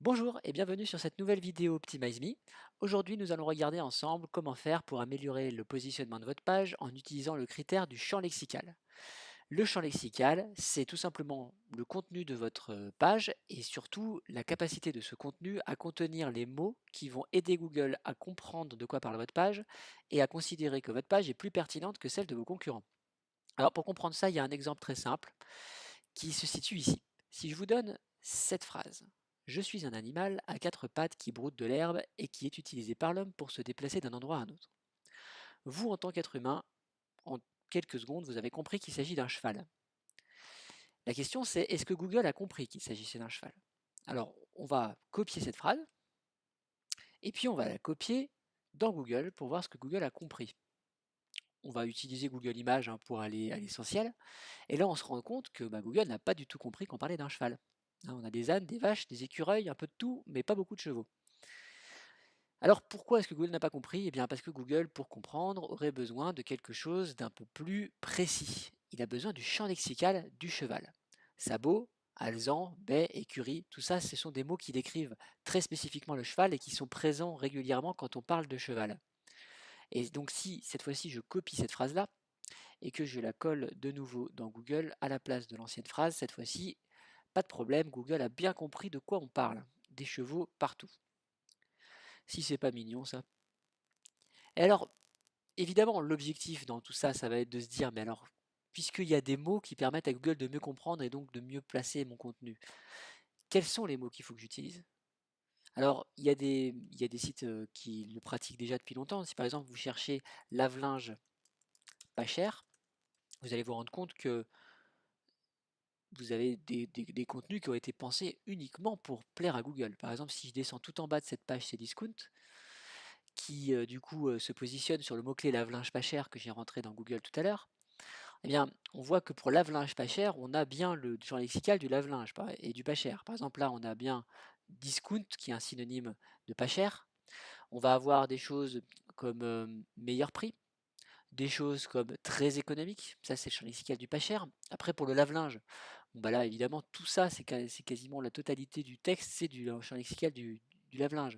Bonjour et bienvenue sur cette nouvelle vidéo Optimize Me. Aujourd'hui, nous allons regarder ensemble comment faire pour améliorer le positionnement de votre page en utilisant le critère du champ lexical. Le champ lexical, c'est tout simplement le contenu de votre page et surtout la capacité de ce contenu à contenir les mots qui vont aider Google à comprendre de quoi parle votre page et à considérer que votre page est plus pertinente que celle de vos concurrents. Alors pour comprendre ça, il y a un exemple très simple qui se situe ici. Si je vous donne cette phrase: Je suis un animal à quatre pattes qui broute de l'herbe et qui est utilisé par l'homme pour se déplacer d'un endroit à un autre. Vous, en tant qu'être humain, en quelques secondes, vous avez compris qu'il s'agit d'un cheval. La question c'est, est-ce que Google a compris qu'il s'agissait d'un cheval? Alors, on va copier cette phrase et puis on va la copier dans Google pour voir ce que Google a compris. On va utiliser Google Images pour aller à l'essentiel. Et là, on se rend compte que Google n'a pas du tout compris qu'on parlait d'un cheval. On a des ânes, des vaches, des écureuils, un peu de tout, mais pas beaucoup de chevaux. Alors pourquoi est-ce que Google n'a pas compris? Eh bien parce que Google, pour comprendre, aurait besoin de quelque chose d'un peu plus précis. Il a besoin du champ lexical du cheval. Sabot, alezan, baie, écurie, tout ça, ce sont des mots qui décrivent très spécifiquement le cheval et qui sont présents régulièrement quand on parle de cheval. Et donc si cette fois-ci je copie cette phrase-là, et que je la colle de nouveau dans Google à la place de l'ancienne phrase, cette fois-ci, pas de problème, Google a bien compris de quoi on parle. Des chevaux partout. Si c'est pas mignon ça. Et alors, évidemment, l'objectif dans tout ça, ça va être de se dire, mais alors, puisqu'il y a des mots qui permettent à Google de mieux comprendre et donc de mieux placer mon contenu, quels sont les mots qu'il faut que j'utilise? Alors, il y a des sites qui le pratiquent déjà depuis longtemps. Si par exemple vous cherchez lave-linge pas cher, vous allez vous rendre compte que vous avez des contenus qui ont été pensés uniquement pour plaire à Google. Par exemple, si je descends tout en bas de cette page Cdiscount, qui du coup se positionne sur le mot-clé lave-linge pas cher que j'ai rentré dans Google tout à l'heure, eh bien, on voit que pour lave-linge pas cher, on a bien le champ lexical du lave-linge et du pas cher. Par exemple, là, on a bien discount, qui est un synonyme de pas cher. On va avoir des choses comme meilleur prix, des choses comme très économique, ça c'est le champ lexical du pas cher. Après, pour le lave-linge, bon, bah là, évidemment, tout ça, c'est quasiment la totalité du texte, c'est du champ lexical du lave-linge.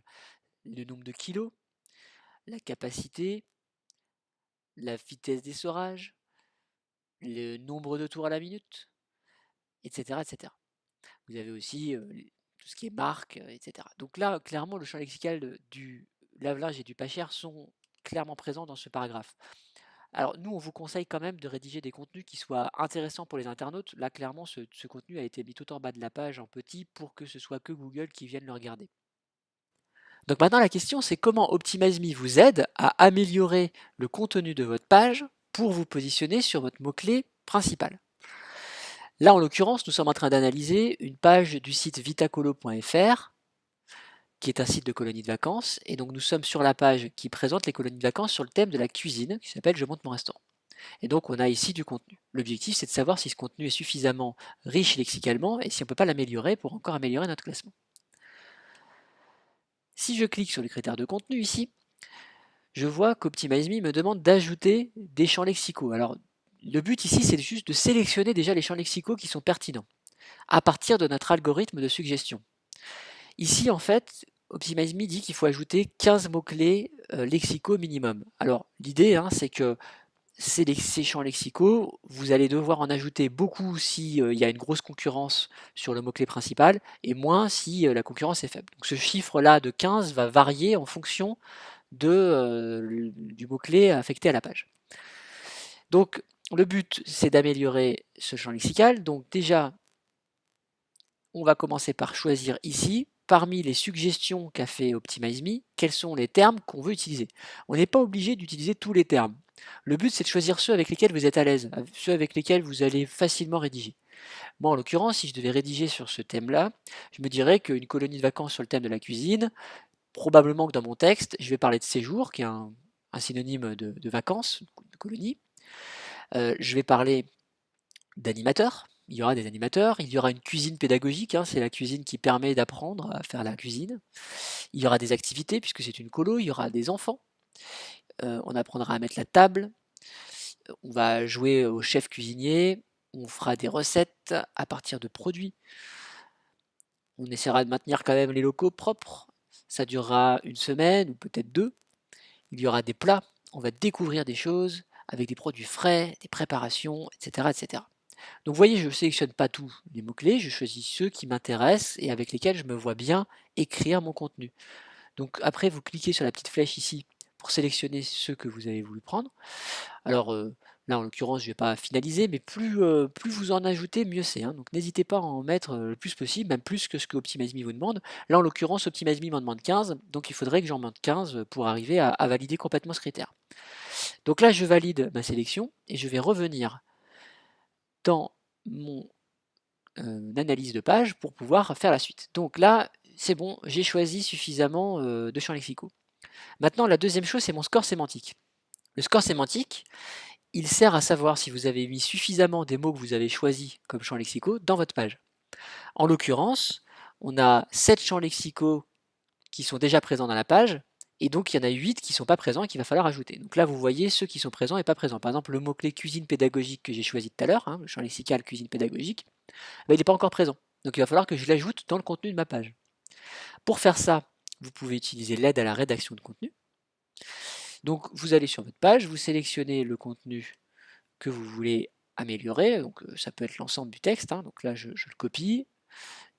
Le nombre de kilos, la capacité, la vitesse d'essorage, le nombre de tours à la minute, etc. etc. Vous avez aussi tout ce qui est marque, etc. Donc là, clairement, le champ lexical du lave-linge et du pas cher sont clairement présents dans ce paragraphe. Alors nous, on vous conseille quand même de rédiger des contenus qui soient intéressants pour les internautes. Là, clairement, ce contenu a été mis tout en bas de la page en petit pour que ce soit que Google qui vienne le regarder. Donc maintenant, la question, c'est comment OptimizeMe vous aide à améliorer le contenu de votre page pour vous positionner sur votre mot-clé principal. Là, en l'occurrence, nous sommes en train d'analyser une page du site vitacolo.fr, qui est un site de colonies de vacances, et donc nous sommes sur la page qui présente les colonies de vacances sur le thème de la cuisine, qui s'appelle Je monte mon restaurant. Et donc on a ici du contenu. L'objectif, c'est de savoir si ce contenu est suffisamment riche lexicalement et si on ne peut pas l'améliorer pour encore améliorer notre classement. Si je clique sur les critères de contenu ici, je vois qu'OptimizeMe me demande d'ajouter des champs lexicaux. Alors le but ici, c'est juste de sélectionner déjà les champs lexicaux qui sont pertinents à partir de notre algorithme de suggestion. Ici, en fait, OptimizeMe dit qu'il faut ajouter 15 mots-clés lexicaux minimum. Alors l'idée, c'est que ces champs lexicaux, vous allez devoir en ajouter beaucoup si il y a une grosse concurrence sur le mot-clé principal et moins si la concurrence est faible. Donc ce chiffre-là de 15 va varier en fonction du mot-clé affecté à la page. Donc le but, c'est d'améliorer ce champ lexical. Donc déjà, on va commencer par choisir ici, parmi les suggestions qu'a fait OptimizeMe, quels sont les termes qu'on veut utiliser. On n'est pas obligé d'utiliser tous les termes. Le but, c'est de choisir ceux avec lesquels vous êtes à l'aise, ceux avec lesquels vous allez facilement rédiger. Moi, en l'occurrence, si je devais rédiger sur ce thème-là, je me dirais qu'une colonie de vacances sur le thème de la cuisine, probablement que dans mon texte, je vais parler de séjour, qui est un synonyme de vacances, de colonie. Je vais parler d'animateurs. Il y aura des animateurs, il y aura une cuisine pédagogique, c'est la cuisine qui permet d'apprendre à faire la cuisine. Il y aura des activités, puisque c'est une colo, il y aura des enfants. On apprendra à mettre la table, on va jouer au chef cuisinier, on fera des recettes à partir de produits. On essaiera de maintenir quand même les locaux propres. Ça durera une semaine ou peut-être deux. Il y aura des plats, on va découvrir des choses avec des produits frais, des préparations, etc. etc. Donc vous voyez, je ne sélectionne pas tous les mots-clés, je choisis ceux qui m'intéressent et avec lesquels je me vois bien écrire mon contenu. Donc après, vous cliquez sur la petite flèche ici pour sélectionner ceux que vous avez voulu prendre. Alors là, en l'occurrence, je ne vais pas finaliser, mais plus vous en ajoutez, mieux c'est, hein. Donc n'hésitez pas à en mettre le plus possible, même plus que ce que OptimizeMe vous demande. Là, en l'occurrence, OptimizeMe m'en demande 15, donc il faudrait que j'en mette 15 pour arriver à valider complètement ce critère. Donc là, je valide ma sélection et je vais revenir dans mon analyse de page pour pouvoir faire la suite. Donc là, c'est bon, j'ai choisi suffisamment de champs lexicaux. Maintenant, la deuxième chose, c'est mon score sémantique. Le score sémantique, il sert à savoir si vous avez mis suffisamment des mots que vous avez choisis comme champs lexicaux dans votre page. En l'occurrence, on a 7 champs lexicaux qui sont déjà présents dans la page, et donc il y en a 8 qui ne sont pas présents et qu'il va falloir ajouter. Donc là, vous voyez ceux qui sont présents et pas présents. Par exemple, le mot-clé cuisine pédagogique que j'ai choisi tout à l'heure, le champ lexical cuisine pédagogique, il n'est pas encore présent. Donc il va falloir que je l'ajoute dans le contenu de ma page. Pour faire ça, vous pouvez utiliser l'aide à la rédaction de contenu. Donc vous allez sur votre page, vous sélectionnez le contenu que vous voulez améliorer, donc ça peut être l'ensemble du texte, hein. Donc là je le copie,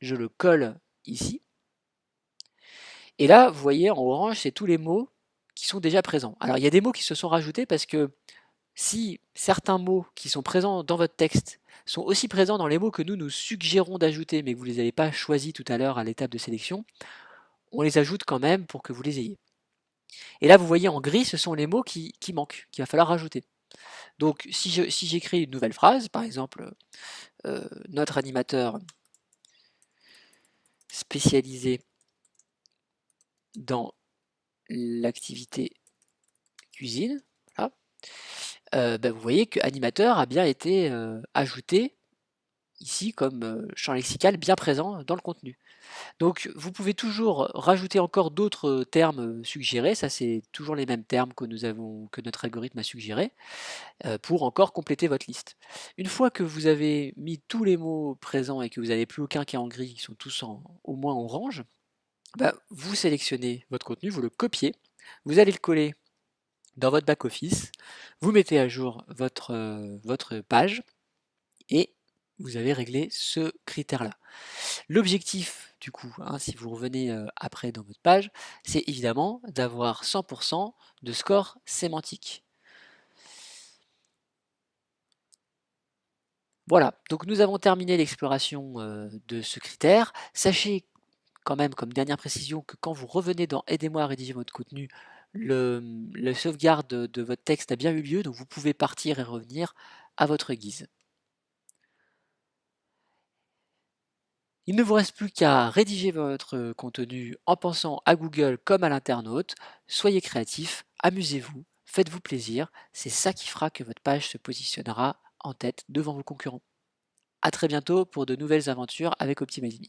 je le colle ici, et là vous voyez en orange c'est tous les mots qui sont déjà présents. Alors il y a des mots qui se sont rajoutés parce que si certains mots qui sont présents dans votre texte sont aussi présents dans les mots que nous suggérons d'ajouter mais que vous ne les avez pas choisis tout à l'heure à l'étape de sélection, on les ajoute quand même pour que vous les ayez. Et là vous voyez en gris ce sont les mots qui manquent, qu'il va falloir rajouter. Donc si j'écris une nouvelle phrase, par exemple notre animateur spécialisé dans l'activité cuisine, voilà, vous voyez que animateur a bien été ajouté ici comme champ lexical bien présent dans le contenu. Donc vous pouvez toujours rajouter encore d'autres termes suggérés, ça c'est toujours les mêmes termes que notre algorithme a suggérés, pour encore compléter votre liste. Une fois que vous avez mis tous les mots présents et que vous n'avez plus aucun qui est en gris, qui sont tous au moins en orange, vous sélectionnez votre contenu, vous le copiez, vous allez le coller dans votre back-office, vous mettez à jour votre page et vous avez réglé ce critère-là. L'objectif, du coup, si vous revenez après dans votre page, c'est évidemment d'avoir 100% de score sémantique. Voilà, donc nous avons terminé l'exploration de ce critère. Sachez quand même, comme dernière précision, que quand vous revenez dans Aidez-moi à rédiger votre contenu, le sauvegarde de votre texte a bien eu lieu, donc vous pouvez partir et revenir à votre guise. Il ne vous reste plus qu'à rédiger votre contenu en pensant à Google comme à l'internaute. Soyez créatifs, amusez-vous, faites-vous plaisir, c'est ça qui fera que votre page se positionnera en tête devant vos concurrents. A très bientôt pour de nouvelles aventures avec OptimizeMe.